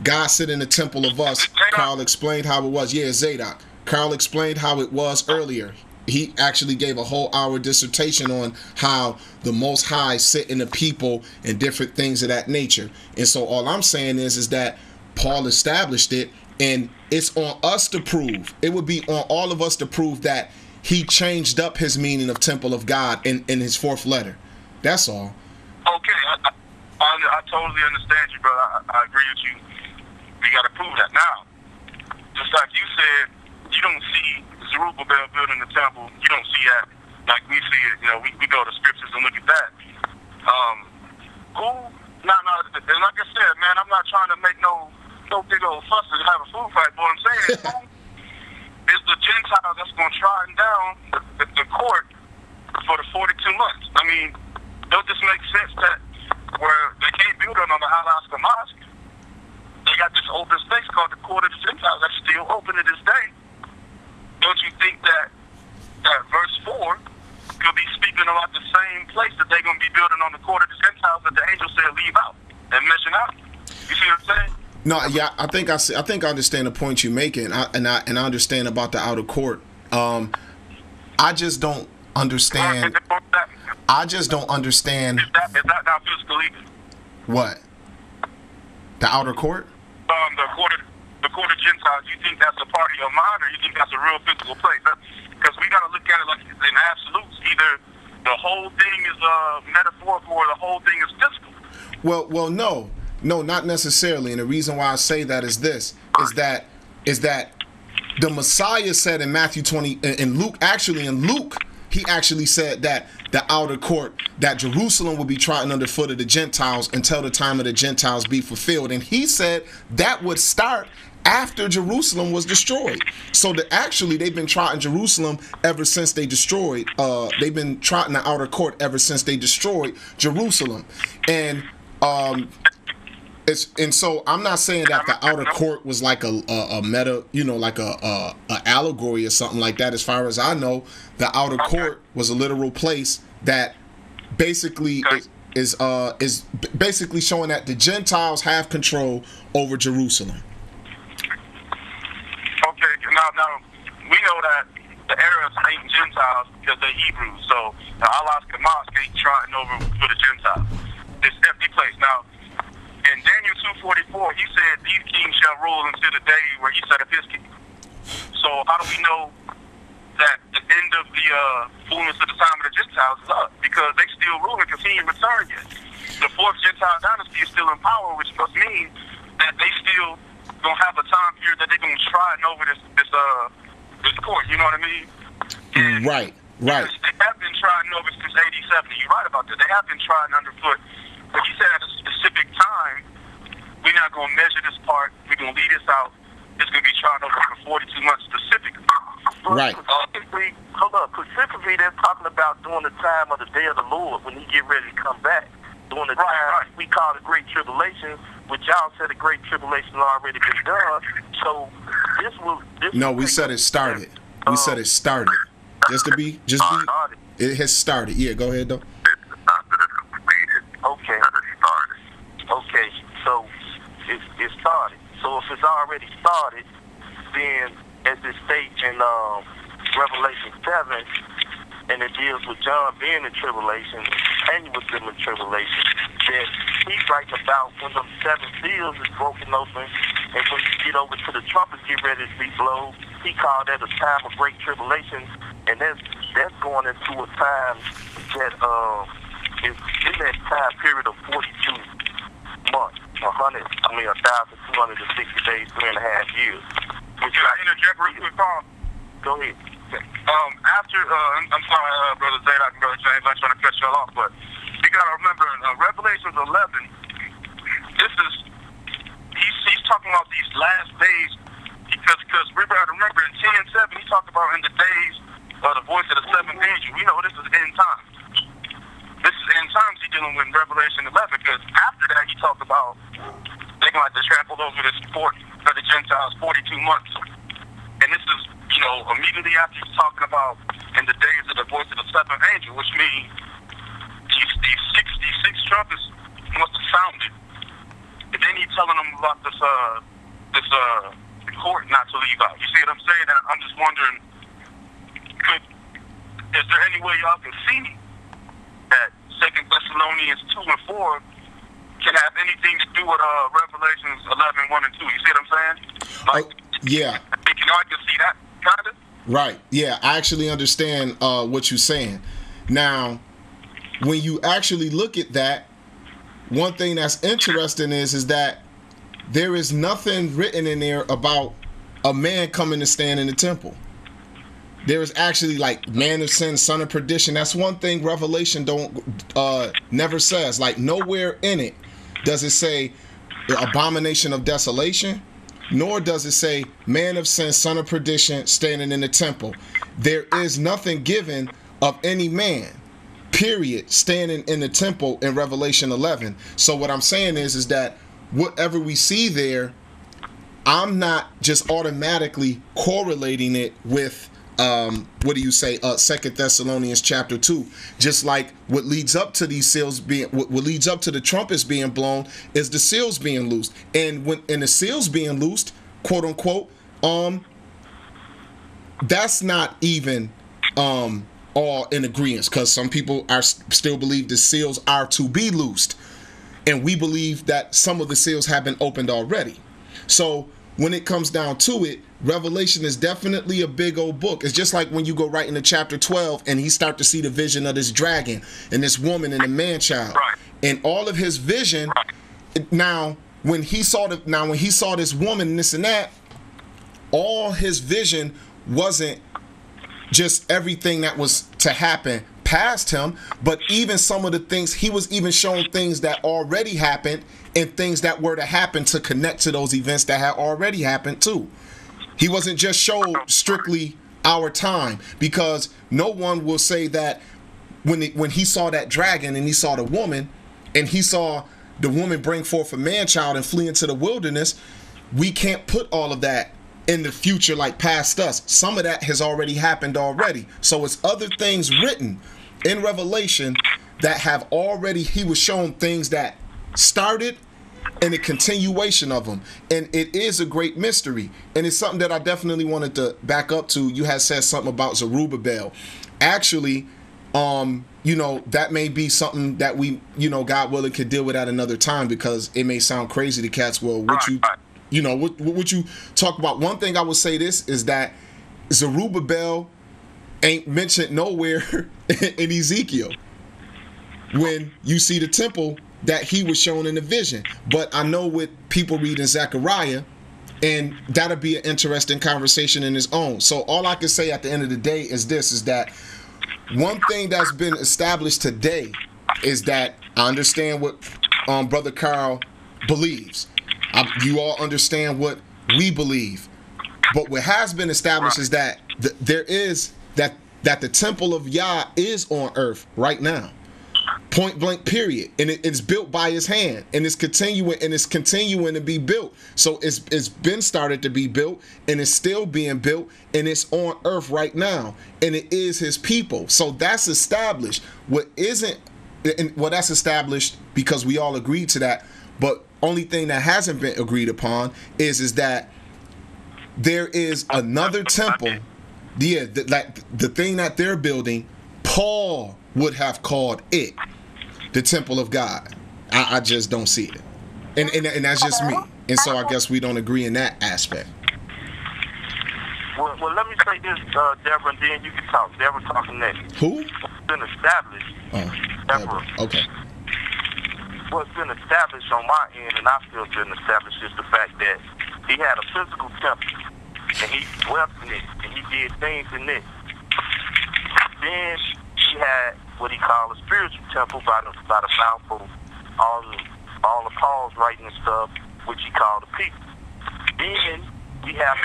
God sit in the temple of us. Carl explained how it was. Yeah, Zadok. Carl explained how it was earlier. He actually gave a whole hour dissertation on how the Most High sit in the people and different things of that nature. And so all I'm saying is that Paul established it, and it's on us to prove. It would be on all of us to prove that he changed up his meaning of temple of God in his fourth letter. That's all. Okay, I totally understand you, brother. I agree with you. We got to prove that now. Just like you said, you don't see Zerubbabel building the temple. You don't see that like we see it. You know, we go to scriptures and look at that. And like I said, man, I'm not trying to make no big old fuss and have a food fight. But what I'm saying is the Gentiles that's going to try down the court for the 42 months. I mean, don't this make sense that where they can't build it on the Alaska Mosque? They got this open space called the Court of the Gentiles that's still open to this day. Don't you think that verse 4 could be speaking about the same place that they're going to be building on the Court of the Gentiles that the angel said leave out and mention out? You see what I'm saying? No, yeah, I think I understand the point you're making, and I understand about the outer court. I just don't understand. I just don't understand. Is that not physical either? What? The outer court? The court of Gentiles. You think that's a part of your mind, or you think that's a real physical place? Because we got to look at it like in absolutes. Either the whole thing is metaphorical, or the whole thing is physical. Well, no, not necessarily. And the reason why I say that is this: is that the Messiah said in Matthew 20, in Luke, he actually said that the outer court, that Jerusalem would be trodden underfoot of the Gentiles until the time of the Gentiles be fulfilled. And he said that would start after Jerusalem was destroyed. So they've been trotting Jerusalem ever since they destroyed. They've been trotting the outer court ever since they destroyed Jerusalem. And so I'm not saying that the outer court was like a meta, like a allegory or something like that. As far as I know, the outer court was a literal place that basically is basically showing that the Gentiles have control over Jerusalem. Okay, now we know that the Arabs ain't Gentiles because they're Hebrews. So the Alaska Mosque ain't trying over for the Gentiles. It's empty place now. In Daniel 2:44, he said, "These kings shall rule until the day where he set up his kingdom." So how do we know that the end of the fullness of the time of the Gentiles is up? Because they still ruling, because he ain't returned yet. The fourth Gentile dynasty is still in power, which must mean that they still gonna have a time period that they're gonna try over this court. You know what I mean? And Right. They have been trying over since AD 70. You're right about that. They have been trying underfoot. But he said at a specific time, we're not going to measure this part. We're going to leave this out. It's going to be tried over for 42 months specifically. Right. Specifically, they're talking about during the time of the day of the Lord, when he get ready to come back. During the time we call the Great Tribulation, which y'all said the Great Tribulation already been done. So we said it started. We said it started. It has started. Yeah, go ahead though. Okay, so it started. So if it's already started, then as it states in Revelation 7, and it deals with John being in tribulation, and he was in the tribulation, that he's writing about when the 7 seals is broken open, and when you get over to the trumpets get ready to be blown, he called that a time of great tribulation, and that's going into a time that is in that time period of 42 months, 1,260 days, 3.5 years. Would you interject real quick, Paul? Go ahead. After, I'm sorry, Brother Zadok and Brother James, I'm trying to cut you all off, but you got to remember in Revelations 11, he's talking about these last days, because we got to remember in 10:7, he talked about in the days of the voice of the 7th angel. We know this is end times. This is end times he's dealing with in Revelation 11, because after that he talked about they're going to have to trample over this court for the Gentiles 42 months. And this is, immediately after he's talking about in the days of the voice of the 7th angel, which means these 66 trumpets must have sounded. but then he's telling them about this court not to leave out. You see what I'm saying? And I'm just wondering, is there any way y'all can see that 2 Thessalonians 2 and 4 can have anything to do with Revelations 11, 1 and 2? You see what I'm saying? Like, yeah. Can y'all can see that, kind of? Right. Yeah, I actually understand what you're saying. Now, when you actually look at that, one thing that's interesting is that there is nothing written in there about a man coming to stand in the temple. There is actually like man of sin, son of perdition. That's one thing Revelation never says. Like nowhere in it does it say abomination of desolation, nor does it say man of sin, son of perdition, standing in the temple. There is nothing given of any man, period, standing in the temple in Revelation 11. So what I'm saying is that whatever we see there, I'm not just automatically correlating it with 2 Thessalonians chapter 2. Just like what leads up to these seals being, what leads up to the trumpets being blown is the seals being loosed. And when the seals being loosed, quote unquote, that's not even all in agreement, because some people are still believe the seals are to be loosed, and we believe that some of the seals have been opened already. So when it comes down to it, Revelation is definitely a big old book. It's just like when you go right into chapter 12 and he start to see the vision of this dragon and this woman and the man child, and all of his vision. Now when he saw this woman and this and that, all his vision wasn't just everything that was to happen past him, but even some of the things, he was even showing things that already happened and things that were to happen to connect to those events that had already happened too. He wasn't just showed strictly our time, because no one will say that when he saw that dragon and he saw the woman and he saw the woman bring forth a man child and flee into the wilderness, we can't put all of that in the future like past us. Some of that has already happened already. So it's other things written in Revelation that have already, he was shown things that started and a continuation of them. And it is a great mystery. And it's something that I definitely wanted to back up to. You had said something about Zerubbabel. Actually, that may be something that we, God willing, could deal with at another time, because it may sound crazy to cats. Well, what you talk about. One thing I would say this is that Zerubbabel ain't mentioned nowhere in Ezekiel when you see the temple that he was shown in the vision. But I know with people reading Zechariah, and that'll be an interesting conversation in its own. So all I can say at the end of the day is this, is that one thing that's been established today is that I understand what Brother Carl believes. You all understand what we believe. But what has been established is that that the temple of Yah is on earth right now. Point blank, period. And it's built by his hand, and it's continuing to be built. So it's been started to be built, and it's still being built, and it's on earth right now, and it is his people. So that's established. That's established because we all agreed to that. But only thing that hasn't been agreed upon is that there is another temple. Yeah, the thing that they're building, Paul would have called it the temple of God. I just don't see it, and that's just me. And so I guess we don't agree in that aspect. Well, let me say this, Deborah, and then you can talk. Deborah talking next. Who? It's been established. Oh, Deborah. Okay. What's been established on my end, and I feel been established, is the fact that he had a physical temple, and he dwelt in it, and he did things in it. Then he had what he called a spiritual temple by the mouth of all the Paul's writing and stuff, which he called the people. Then we have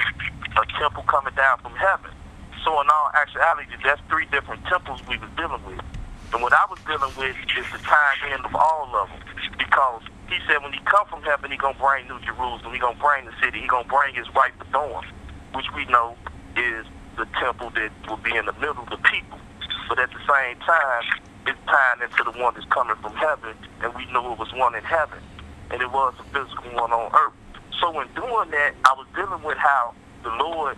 a temple coming down from heaven. So in all actuality, that's three different temples we was dealing with. And what I was dealing with is the time end of all of them. Because he said when he come from heaven, he going to bring New Jerusalem. He going to bring the city. He going to bring his wife adorned, which we know is the temple that will be in the middle of the people. But at the same time, it's tying into the one that's coming from heaven, and we knew it was one in heaven. and it was a physical one on earth. So in doing that, I was dealing with how the Lord